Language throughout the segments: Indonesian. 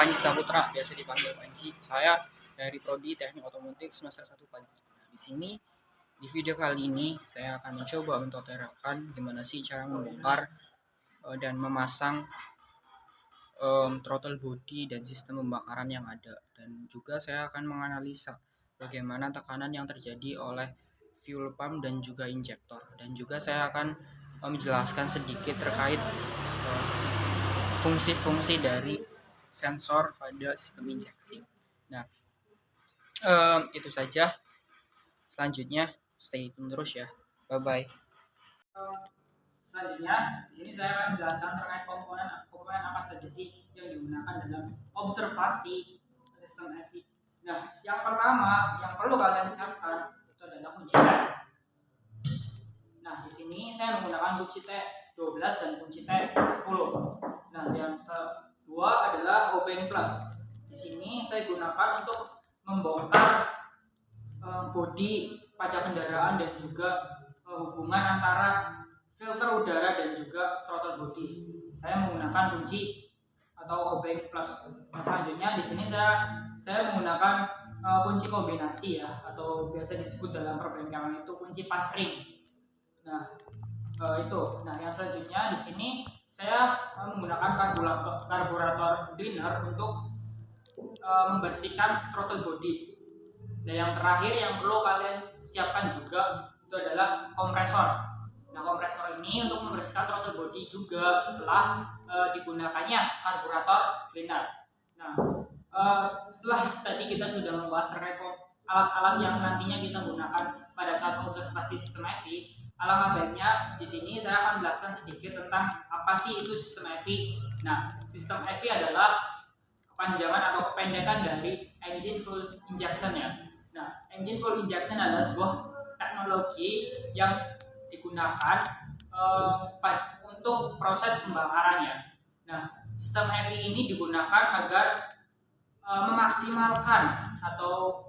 Panji Saputra, biasa dipanggil Panji. Saya dari Prodi Teknik Otomotif semester 1 Pagi. Nah, di sini di video kali ini saya akan mencoba untuk terapkan gimana sih cara membongkar dan memasang throttle body dan sistem pembakaran yang ada, dan juga saya akan menganalisa bagaimana tekanan yang terjadi oleh fuel pump dan juga injektor, dan juga saya akan menjelaskan sedikit terkait fungsi-fungsi dari sensor pada sistem injeksi. Nah, itu saja. Selanjutnya stay tune terus ya. Bye bye. Selanjutnya di sini saya akan menjelaskan terkait komponen apa saja sih yang digunakan dalam observasi sistem EV. Nah, yang pertama yang perlu kalian siapkan itu adalah kunci T. Nah, di sini saya menggunakan kunci T12 dan kunci T10. Nah, yang kedua adalah obeng plus. Di sini saya gunakan untuk membongkar bodi pada kendaraan dan juga hubungan antara filter udara dan juga throttle body. Saya menggunakan kunci atau obeng plus. Nah, selanjutnya di sini saya menggunakan kunci kombinasi ya, atau biasa disebut dalam perbengkelan itu kunci pass ring. Nah, itu. Nah, yang selanjutnya di sini saya menggunakan karburator cleaner untuk membersihkan throttle body. Dan yang terakhir yang perlu kalian siapkan juga itu adalah kompresor. Nah, kompresor ini untuk membersihkan throttle body juga setelah digunakannya karburator cleaner. Nah, setelah tadi kita sudah membahas terkait alat-alat yang nantinya kita gunakan pada saat observasi sistem EV, alangkah baiknya di sini saya akan menjelaskan sedikit tentang apa sih itu sistem EV. Nah, sistem EV adalah kepanjangan atau kependekan dari engine fuel injection ya. Nah, engine fuel injection adalah sebuah teknologi yang digunakan untuk proses pembakarannya. Nah, sistem EV ini digunakan agar memaksimalkan atau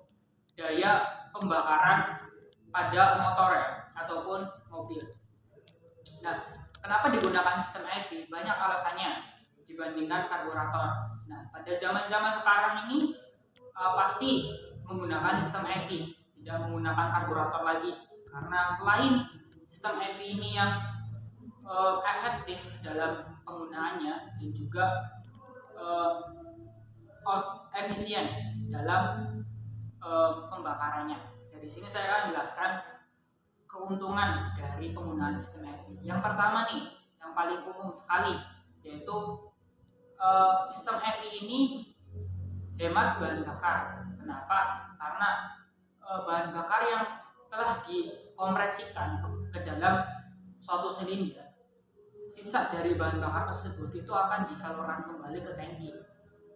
daya pembakaran pada motor ya, ataupun mobil. Nah, kenapa digunakan sistem EV? Banyak alasannya dibandingkan karburator. Nah, pada zaman-zaman sekarang ini pasti menggunakan sistem EV, tidak menggunakan karburator lagi, karena selain sistem EV ini yang efektif dalam penggunaannya dan juga efisien dalam pembakarannya. Dari sini saya akan menjelaskan keuntungan dari penggunaan sistem EV. Yang pertama nih, yang paling umum sekali, yaitu sistem EV ini hemat bahan bakar. Kenapa? Karena bahan bakar yang telah dikompresikan ke dalam suatu silinder, sisa dari bahan bakar tersebut itu akan disalurkan kembali ke tangki.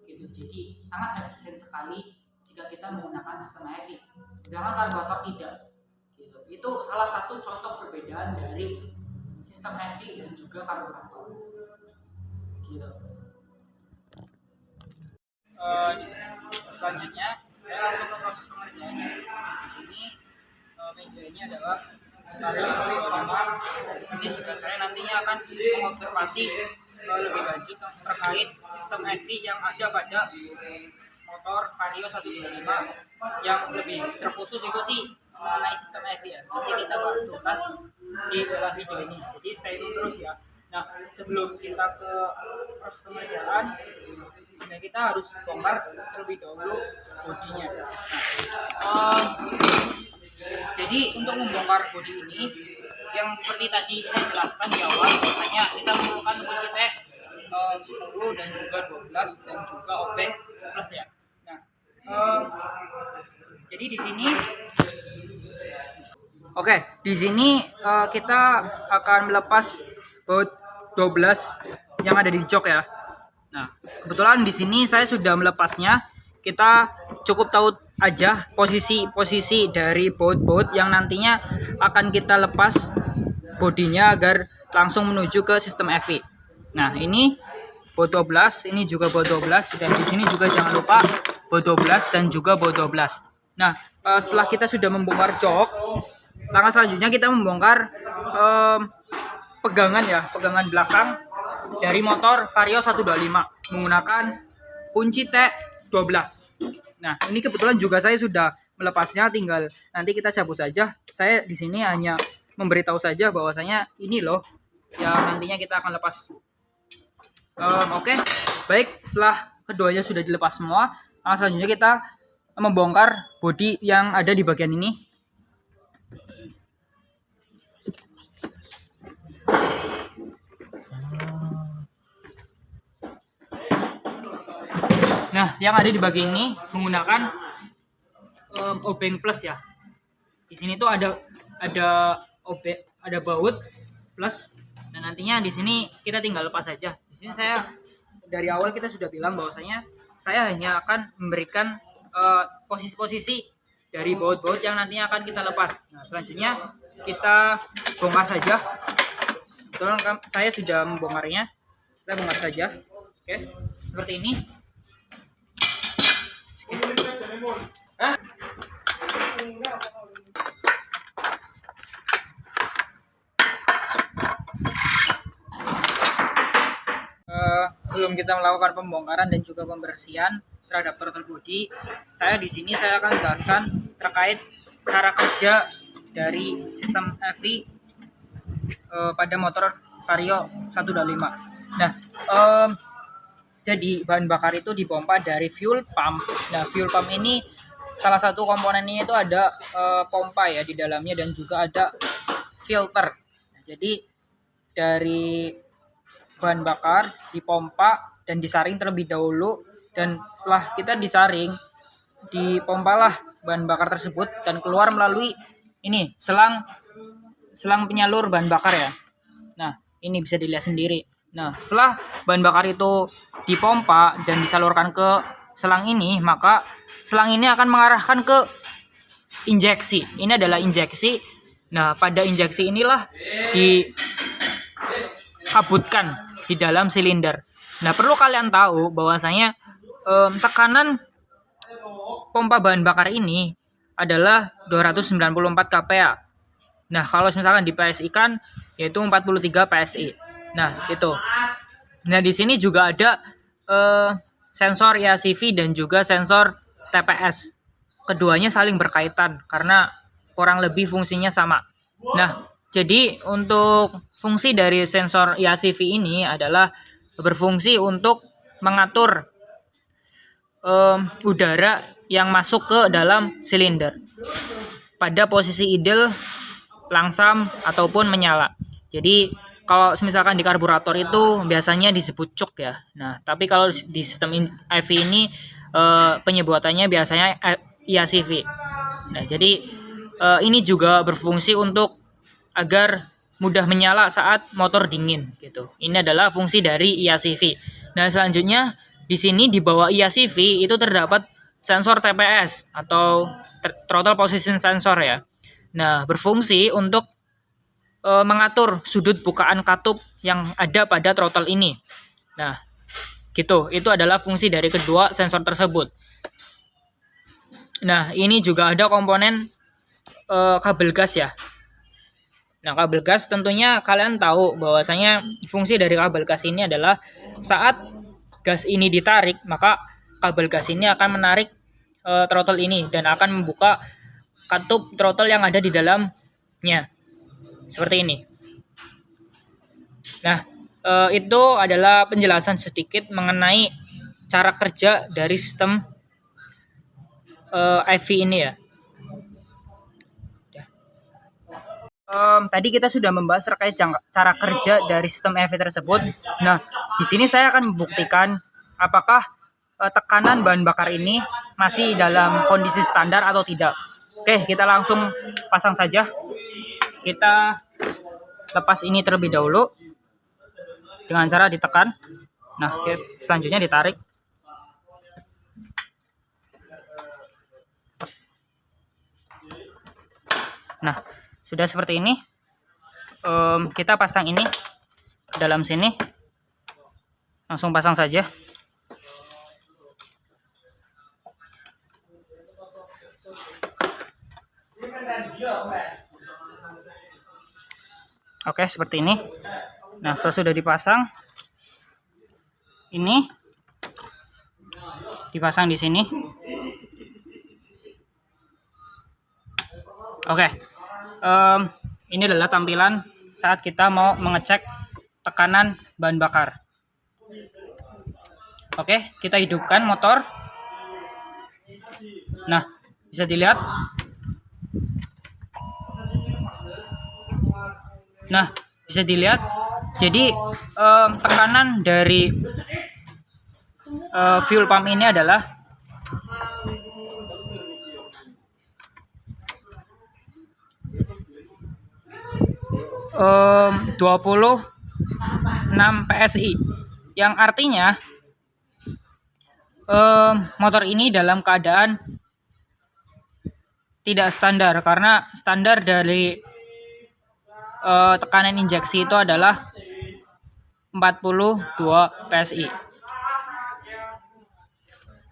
Gitu. Jadi sangat efisien sekali jika kita menggunakan sistem EV. Sedangkan karburator tidak. Gitu. Itu salah satu contoh perbedaan dari sistem EV dan juga karburator. Gitu. Selanjutnya saya langsung ke proses pengerjaannya. Di sini meja ini adalah Vario 125. Di sini juga saya nantinya akan mengobservasi lebih lanjut terkait sistem EV yang ada pada motor Vario 125 yang lebih terkhusus itu sih mengenai sistem EV ya. Nanti kita bahas tuntas di dalam video ini. Jadi stay tune terus ya. Nah, sebelum kita ke proses pengerjaan, nah kita harus bongkar terlebih dahulu bodinya. Nah, jadi untuk membongkar bodi ini, yang seperti tadi saya jelaskan di awal, biasanya kita memerlukan kunci T 10 dan juga 12 dan juga obeng plus ya. Nah, jadi di sini, di sini kita akan melepas baut 12 yang ada di jok ya. Nah, kebetulan di sini saya sudah melepasnya. Kita cukup tahu aja posisi dari baut-baut yang nantinya akan kita lepas bodinya agar langsung menuju ke sistem EV. Nah, ini baut 12, ini juga baut 12, dan di sini juga jangan lupa baut 12 dan juga baut 12. Nah, setelah kita sudah membongkar jok, langkah selanjutnya kita membongkar pegangan belakang dari motor Vario 125 menggunakan kunci T12. Nah, ini kebetulan juga saya sudah melepasnya, tinggal nanti kita cabut saja. Saya di sini hanya memberitahu saja bahwasanya ini loh yang nantinya kita akan lepas. Oke. Baik, setelah keduanya sudah dilepas semua, selanjutnya kita membongkar bodi yang ada di bagian ini. Nah, yang ada di bagian ini menggunakan obeng plus ya. Di sini tuh ada baut plus, dan nantinya di sini kita tinggal lepas saja. Di sini saya dari awal kita sudah bilang bahwasanya saya hanya akan memberikan posisi-posisi dari baut-baut yang nantinya akan kita lepas. Nah, selanjutnya kita bongkar saja. Kebetulan saya sudah membongkarnya. Kita bongkar saja. Oke, seperti ini. Sebelum kita melakukan pembongkaran dan juga pembersihan terhadap throttle body, saya akan jelaskan terkait cara kerja dari sistem EV pada motor Vario 125. Nah, jadi bahan bakar itu dipompa dari fuel pump. Nah, fuel pump ini salah satu komponennya itu ada pompa ya di dalamnya, dan juga ada filter. Nah, jadi dari bahan bakar dipompa dan disaring terlebih dahulu, dan setelah kita disaring, dipompalah bahan bakar tersebut dan keluar melalui ini selang penyalur bahan bakar ya. Nah, ini bisa dilihat sendiri. Nah, setelah bahan bakar itu dipompa dan disalurkan ke selang ini, maka selang ini akan mengarahkan ke injeksi. Ini adalah injeksi. Nah, pada injeksi inilah dikabutkan di dalam silinder. Nah, perlu kalian tahu bahwasanya tekanan pompa bahan bakar ini adalah 294 kPa. Nah, kalau misalkan di PSI kan yaitu 43 PSI. Nah, itu. Nah, di sini juga ada sensor IACV dan juga sensor TPS. Keduanya saling berkaitan karena kurang lebih fungsinya sama. Nah, jadi untuk fungsi dari sensor IACV ini adalah berfungsi untuk mengatur udara yang masuk ke dalam silinder pada posisi idle, langsam ataupun menyala. Jadi kalau misalkan di karburator itu biasanya disebut cuk ya. Nah, tapi kalau di sistem EV ini penyebutannya biasanya IACV. Nah, jadi ini juga berfungsi untuk agar mudah menyala saat motor dingin gitu. Ini adalah fungsi dari IACV. Nah, selanjutnya di sini di bawah IACV itu terdapat sensor TPS atau throttle position sensor ya. Nah, berfungsi untuk mengatur sudut bukaan katup yang ada pada throttle ini. Nah, gitu. Itu adalah fungsi dari kedua sensor tersebut. Nah, ini juga ada komponen kabel gas ya. Nah, kabel gas tentunya kalian tahu bahwasanya fungsi dari kabel gas ini adalah saat gas ini ditarik, maka kabel gas ini akan menarik throttle ini dan akan membuka katup throttle yang ada di dalamnya. Seperti ini. Nah, itu adalah penjelasan sedikit mengenai cara kerja dari sistem EV ini ya. Tadi kita sudah membahas terkait cara kerja dari sistem EV tersebut. Nah, di sini saya akan membuktikan apakah tekanan bahan bakar ini masih dalam kondisi standar atau tidak. Oke, kita langsung pasang saja. Kita lepas ini terlebih dahulu dengan cara ditekan. Nah, selanjutnya ditarik. Nah, sudah seperti ini. Kita pasang ini ke dalam sini. Langsung pasang saja. Oke, seperti ini. Nah, setelah sudah dipasang, ini dipasang di sini. Oke, ini adalah tampilan saat kita mau mengecek tekanan bahan bakar. Oke, kita hidupkan motor. Nah, bisa dilihat. Jadi tekanan dari fuel pump ini adalah 26 PSI, yang artinya motor ini dalam keadaan tidak standar, karena standar dari tekanan injeksi itu adalah 42 PSI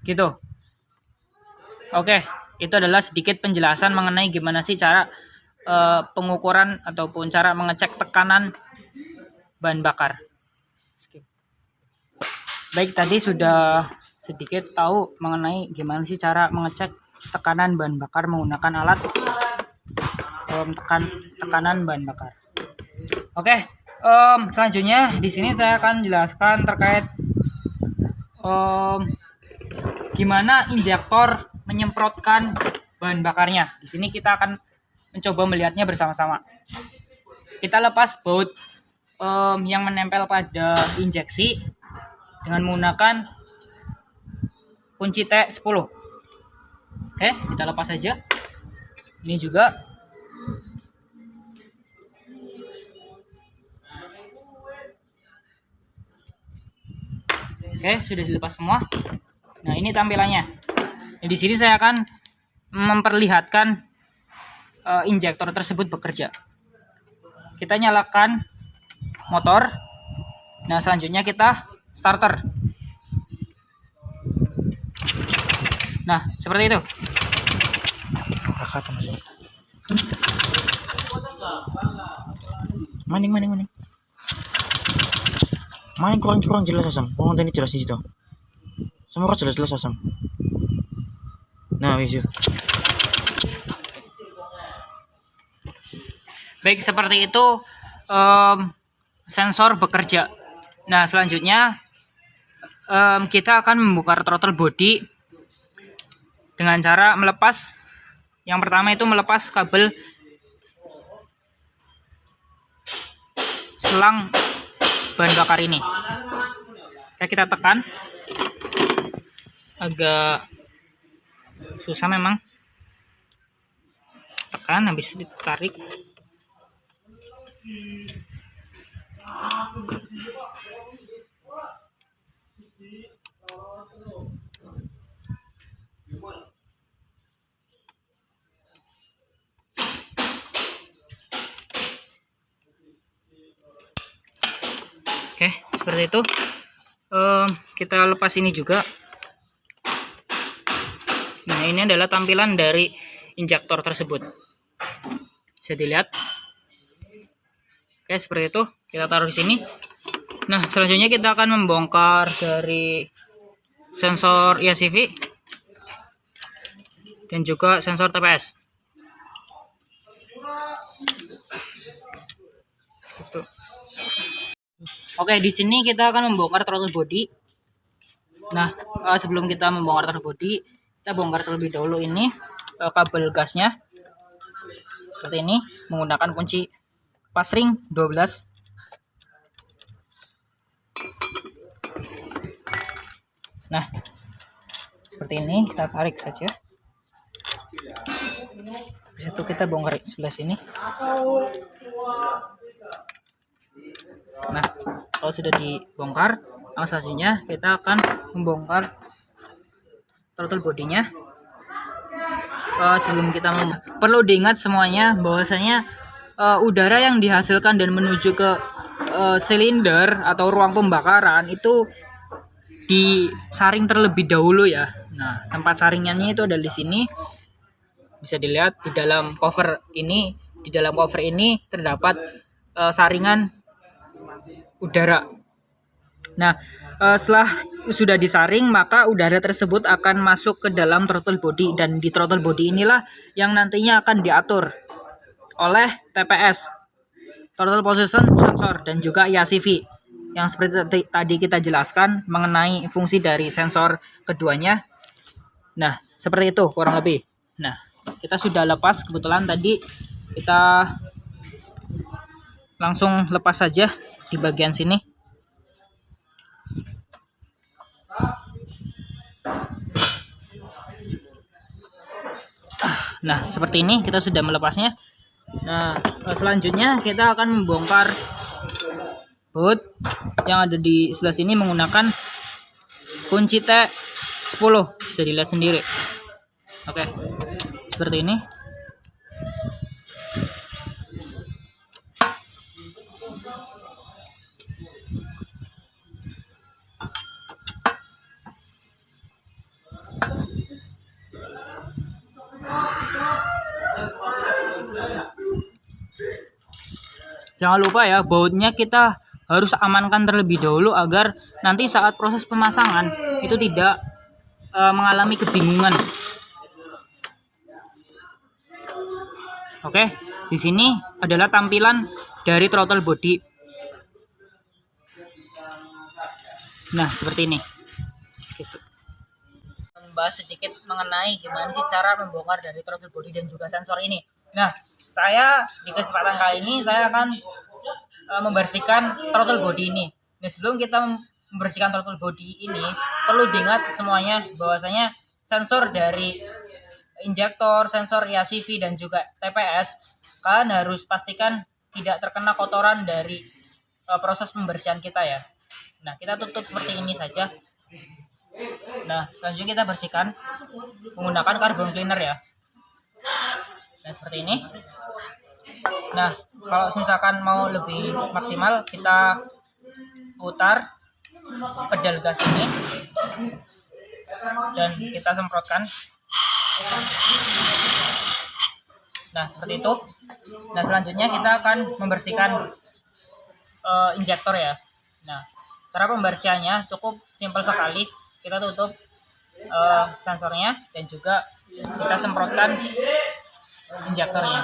gitu. Oke, itu adalah sedikit penjelasan mengenai gimana sih cara pengukuran ataupun cara mengecek tekanan bahan bakar. Baik, tadi sudah sedikit tahu mengenai gimana sih cara mengecek tekanan bahan bakar menggunakan alat tekanan bahan bakar. Oke, selanjutnya di sini saya akan jelaskan terkait gimana injektor menyemprotkan bahan bakarnya. Di sini kita akan mencoba melihatnya bersama-sama. Kita lepas baut yang menempel pada injeksi dengan menggunakan kunci T10. Oke, kita lepas saja. Ini juga. Oke, sudah dilepas semua. Nah, ini tampilannya. Nah, di sini saya akan memperlihatkan injektor tersebut bekerja. Kita nyalakan motor. Nah, selanjutnya kita starter. Nah, seperti itu. Maning. Maning kurang jelas asam. Kurang tadi jelas di situ. Sama kok jelas asam. Nah, wis yuk. Baik, seperti itu sensor bekerja. Nah, selanjutnya kita akan membuka throttle body dengan cara melepas. Yang pertama itu melepas kabel selang bahan bakar ini. Oke, kita tekan. Agak susah memang. Tekan, habis itu ditarik. Oke, seperti itu. Kita lepas ini juga. Nah, ini adalah tampilan dari injektor tersebut. Bisa dilihat. Oke, seperti itu. Kita taruh di sini. Nah, selanjutnya kita akan membongkar dari sensor ESCV dan juga sensor TPS. Seperti itu. Oke, di sini kita akan membongkar throttle body. Nah, sebelum kita membongkar throttle body, kita bongkar terlebih dahulu ini kabel gasnya. Seperti ini, menggunakan kunci pasring 12. Nah, seperti ini, kita tarik saja. Habis itu kita bongkar sebelah sini. Nah, kalau sudah dibongkar, selanjutnya kita akan membongkar throttle bodinya. Sebelum kita perlu diingat semuanya bahwasanya udara yang dihasilkan dan menuju ke silinder atau ruang pembakaran itu disaring terlebih dahulu ya. Nah, tempat saringannya itu ada di sini. Bisa dilihat di dalam cover ini. Di dalam cover ini terdapat saringan udara. Nah, setelah sudah disaring, maka udara tersebut akan masuk ke dalam throttle body, dan di throttle body inilah yang nantinya akan diatur oleh TPS, throttle position sensor, dan juga IACV yang seperti tadi kita jelaskan mengenai fungsi dari sensor keduanya. Nah, seperti itu kurang lebih. Nah, kita sudah lepas, kebetulan tadi kita langsung lepas saja di bagian sini. Nah, seperti ini kita sudah melepasnya. Nah, selanjutnya kita akan membongkar baut yang ada di sebelah sini menggunakan kunci T10, bisa dilihat sendiri. Oke, seperti ini. Jangan lupa ya, bautnya kita harus amankan terlebih dahulu agar nanti saat proses pemasangan itu tidak mengalami kebingungan. Oke, di sini adalah tampilan dari throttle body. Nah, seperti ini. Membahas sedikit mengenai gimana sih cara membongkar dari throttle body dan juga sensor ini. Nah, saya di kesempatan kali ini saya akan membersihkan throttle body ini. Nah, sebelum kita membersihkan throttle body ini, perlu diingat semuanya bahwasanya sensor dari injektor, sensor IACV, dan juga TPS, kalian harus pastikan tidak terkena kotoran dari proses pembersihan kita ya. Nah, kita tutup seperti ini saja. Nah, selanjutnya kita bersihkan menggunakan carbon cleaner ya. Nah, seperti ini. Nah, kalau misalkan mau lebih maksimal, kita putar pedal gas ini dan kita semprotkan. Nah, seperti itu. Nah, selanjutnya kita akan membersihkan injektor ya. Nah, cara pembersihannya cukup simpel sekali. Kita tutup sensornya dan juga kita semprotkan injektornya.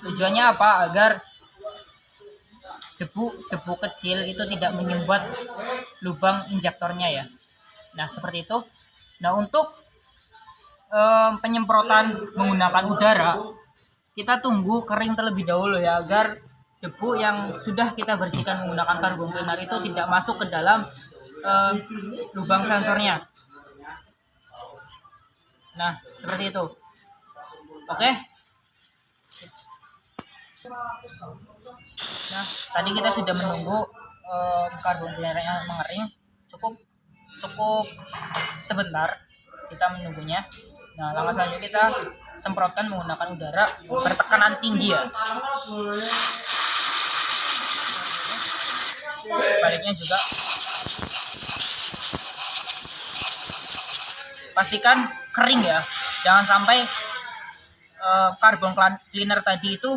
Tujuannya apa? Agar debu kecil itu tidak menyumbat lubang injektornya ya. Nah, seperti itu. Nah, untuk penyemprotan menggunakan udara, kita tunggu kering terlebih dahulu ya, agar debu yang sudah kita bersihkan menggunakan carbon cleaner itu tidak masuk ke dalam lubang sensornya. Nah, seperti itu. Oke. Nah, tadi kita sudah menunggu carbon cleanernya mengering. Cukup sebentar kita menunggunya. Nah, langkah selanjutnya kita semprotkan menggunakan udara bertekanan tinggi ya. Baliknya juga pastikan kering ya, jangan sampai carbon cleaner tadi itu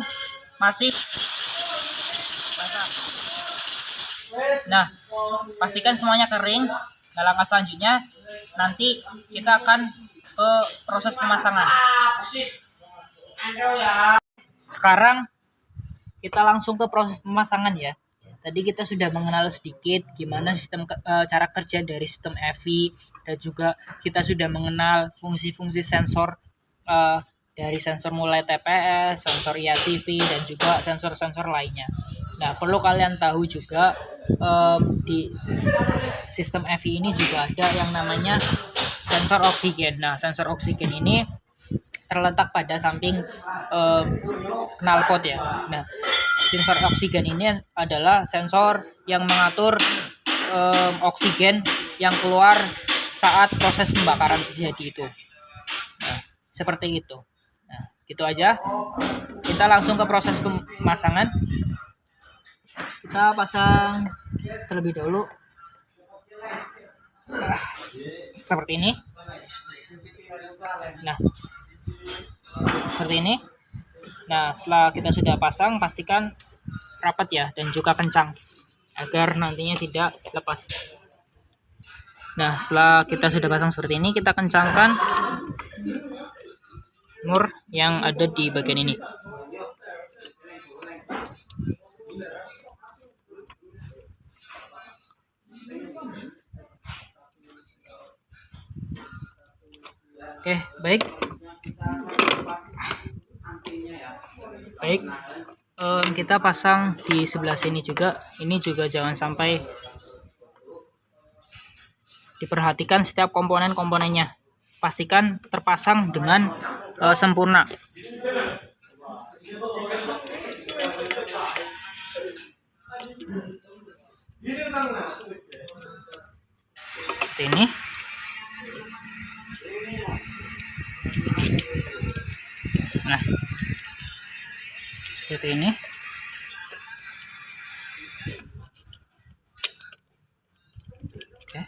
masih basah. Nah, pastikan semuanya kering. Nah, langkah selanjutnya nanti kita akan ke proses pemasangan. Sekarang kita langsung ke proses pemasangan ya. Tadi kita sudah mengenal sedikit gimana sistem cara kerja dari sistem EVI, dan juga kita sudah mengenal fungsi-fungsi sensor dari sensor mulai TPS, sensor IACV, dan juga sensor-sensor lainnya. Nah, perlu kalian tahu juga di sistem EVI ini juga ada yang namanya sensor oksigen. Nah, sensor oksigen ini terletak pada samping knalpot ya. Nah, sensor oksigen ini adalah sensor yang mengatur oksigen yang keluar saat proses pembakaran terjadi itu. Nah, seperti itu. Nah, gitu aja. Kita langsung ke proses pemasangan. Kita pasang terlebih dahulu. Seperti ini. Nah, seperti ini. Nah, setelah kita sudah pasang, pastikan rapat ya, dan juga kencang agar nantinya tidak lepas. Nah, setelah kita sudah pasang seperti ini, kita kencangkan mur yang ada di bagian ini. Oke, baik. Kita pasang di sebelah sini juga. Ini juga jangan sampai diperhatikan setiap komponen-komponennya. Pastikan terpasang dengan sempurna. Seperti ini. Nah, seperti ini. Oke.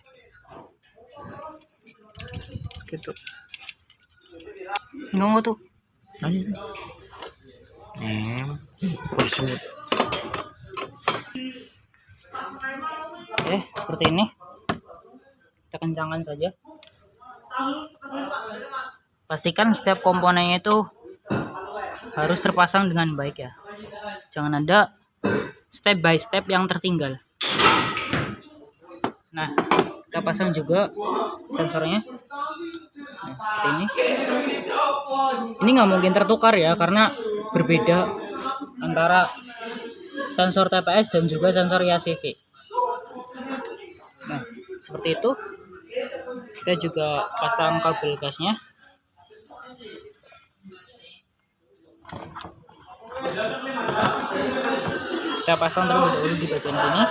Gitu. Nunggu tuh. Semut. Oke, seperti ini. Kita kencangkan saja. Pastikan setiap komponennya itu harus terpasang dengan baik ya. Jangan ada step by step yang tertinggal. Nah, kita pasang juga sensornya. Nah, seperti ini. Ini nggak mungkin tertukar ya, karena berbeda antara sensor TPS dan juga sensor IACV. Nah, seperti itu. Kita juga pasang kabel gasnya. Kita pasang terlebih dahulu di bagian sini.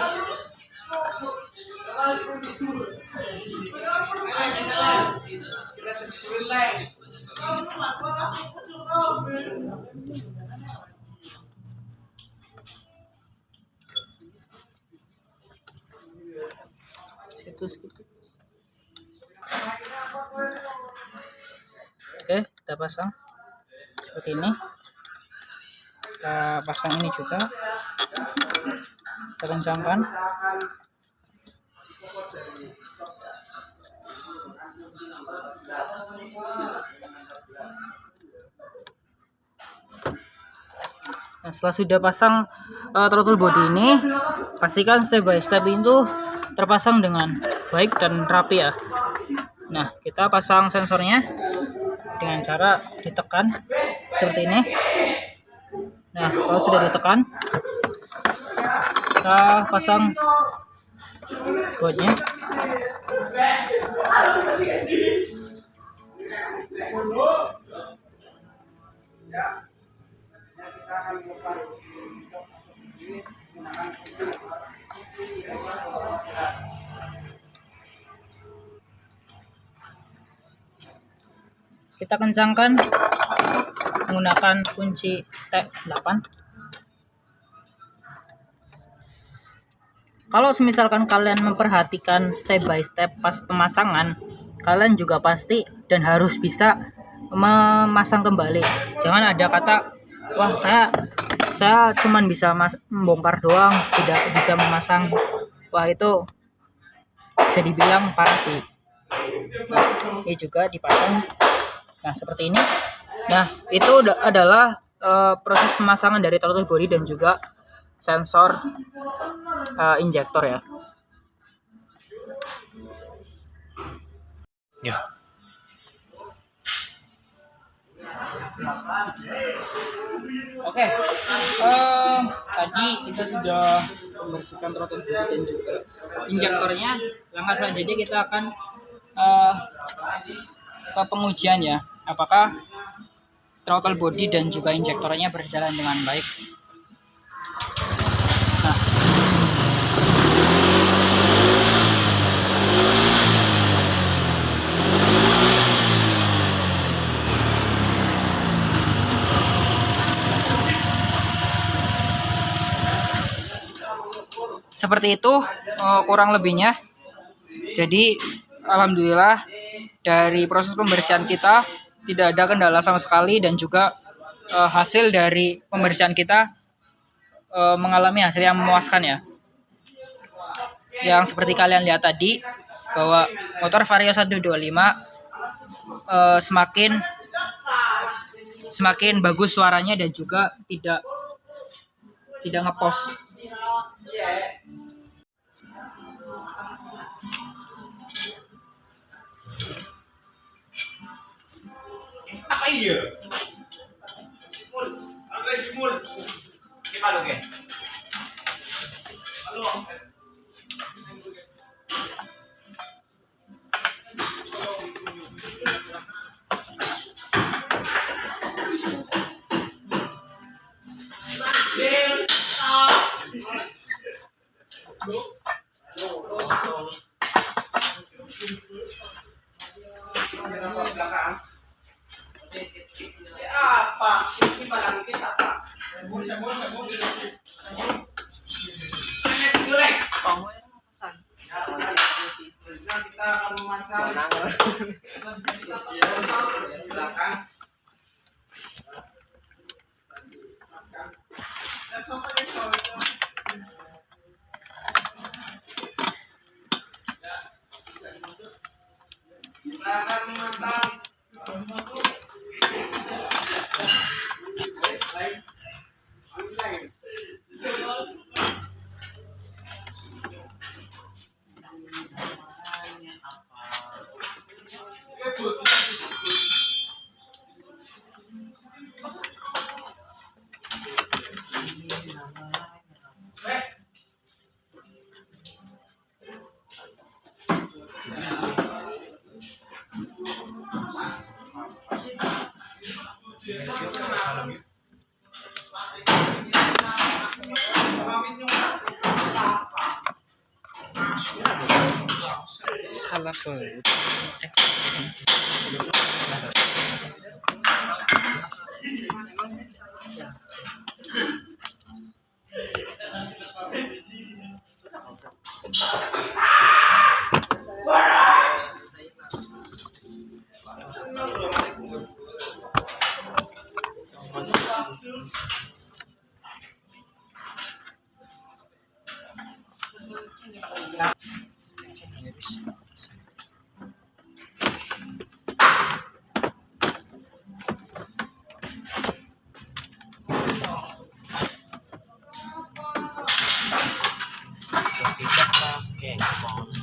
Oke, kita pasang seperti ini. Kita pasang ini juga. Kita kencangkan. Nah, setelah sudah pasang throttle body ini, pastikan step by step itu terpasang dengan baik dan rapi ya. Nah, kita pasang sensornya dengan cara ditekan seperti ini. Nah, kalau sudah ditekan, kita pasang bautnya. Kita kencangkan menggunakan kunci T8. Kalau misalkan kalian memperhatikan step by step pas pemasangan, kalian juga pasti dan harus bisa memasang kembali. Jangan ada kata, wah saya cuman bisa membongkar doang, tidak bisa memasang. Wah, itu bisa dibilang parah sih. Nah, ini juga dipasang. Nah, seperti ini. Nah, itu adalah proses pemasangan dari throttle body dan juga sensor injektor ya. Ya. Oke, tadi kita sudah membersihkan throttle body dan juga injektornya. Langkah selanjutnya kita akan ke pengujian ya, apakah throttle body dan juga injektornya berjalan dengan baik. Nah, seperti itu kurang lebihnya. Jadi alhamdulillah dari proses pembersihan kita tidak ada kendala sama sekali, dan juga hasil dari pembersihan kita mengalami hasil yang memuaskan ya. Yang seperti kalian lihat tadi bahwa motor Vario 125 semakin bagus suaranya dan juga tidak ngepos. Apa iya? Simul. Gimana oke? Halo. Apa? Ini barang ini siapa? Kita akan memasang belakang. Kita akan memasang Salah Tidak pakai phone.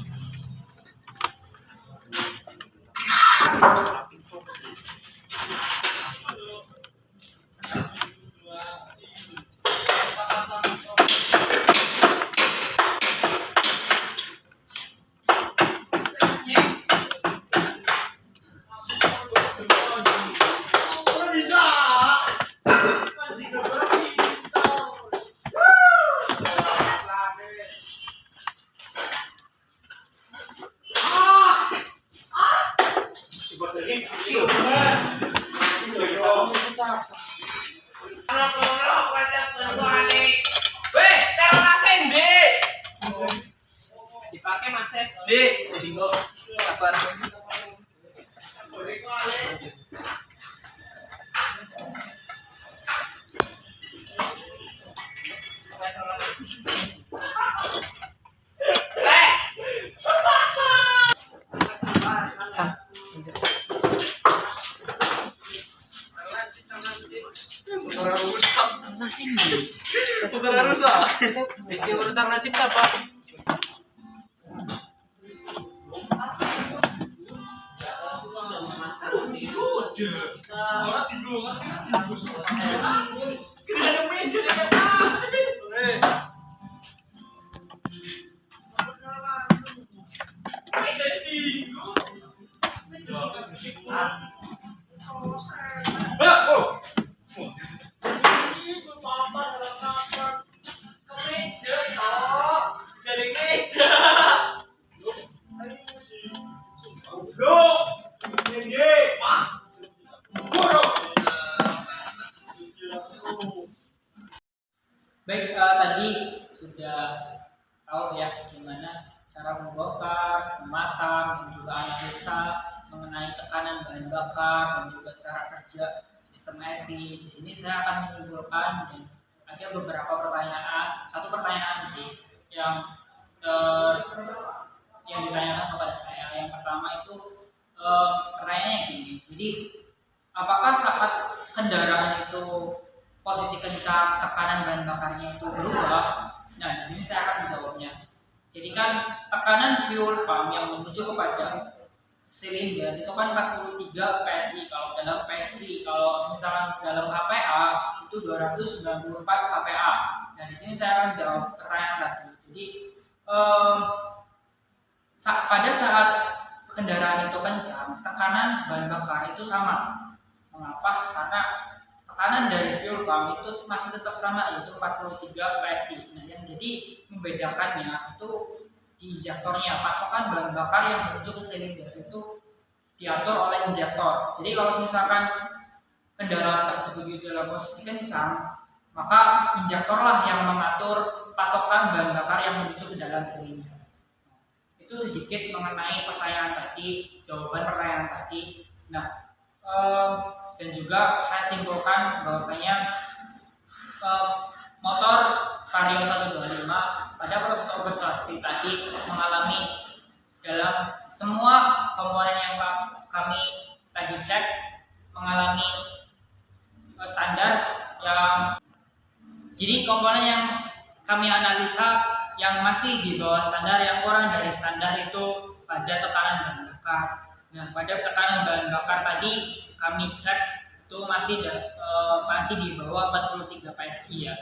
dipakai Mas Sabar. Saudara rusak. Isi urutan Najib apa? Baik, tadi sudah tahu ya gimana cara membongkar, memasang, dan juga analisa mengenai tekanan bahan bakar dan juga cara kerja sistem EV. Di sini saya akan menyimpulkan dan ada beberapa pertanyaan, satu pertanyaan sih yang eh, yang ditanyakan kepada saya. Yang pertama itu pertanyaannya gini, jadi apakah saat kendaraan itu posisi kencang, tekanan bahan bakarnya itu berubah? Nah, di sini saya akan menjawabnya. Jadi kan tekanan fuel pump yang menuju kepada silinder itu kan 43 PSI kalau dalam PSI, kalau misalkan dalam KPA itu 294 KPA. Nah, di sini saya akan jawab pertanyaan tadi. Jadi pada saat kendaraan itu kencang, tekanan bahan bakar itu sama. Mengapa? Karena tekanan dari fuel pump itu masih tetap sama, yaitu 43 PSI. Nah, yang jadi membedakannya itu di injektornya, pasokan bahan bakar yang menuju ke silinder itu diatur oleh injektor. Jadi kalau misalkan kendaraan tersebut di dalam posisi kencang, maka injektorlah yang mengatur pasokan bahan bakar yang menuju ke dalam silinder. Itu sedikit mengenai pertanyaan tadi, jawaban pertanyaan tadi. Nah, dan juga saya simpulkan bahwasanya motor Vario 125 pada proses observasi tadi mengalami dalam semua komponen yang kami tadi cek mengalami standar yang, jadi komponen yang kami analisa yang masih di bawah standar, yang kurang dari standar itu pada tekanan bahan bakar. Nah, pada tekanan bahan bakar tadi kami cek itu masih di bawah 43 PSI ya.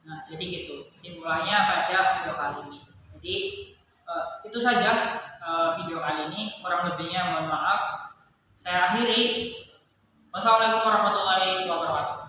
Nah, jadi gitu simpulannya pada video kali ini. Jadi itu saja video kali ini, kurang lebihnya mohon maaf. Saya akhiri. Wassalamualaikum warahmatullahi wabarakatuh.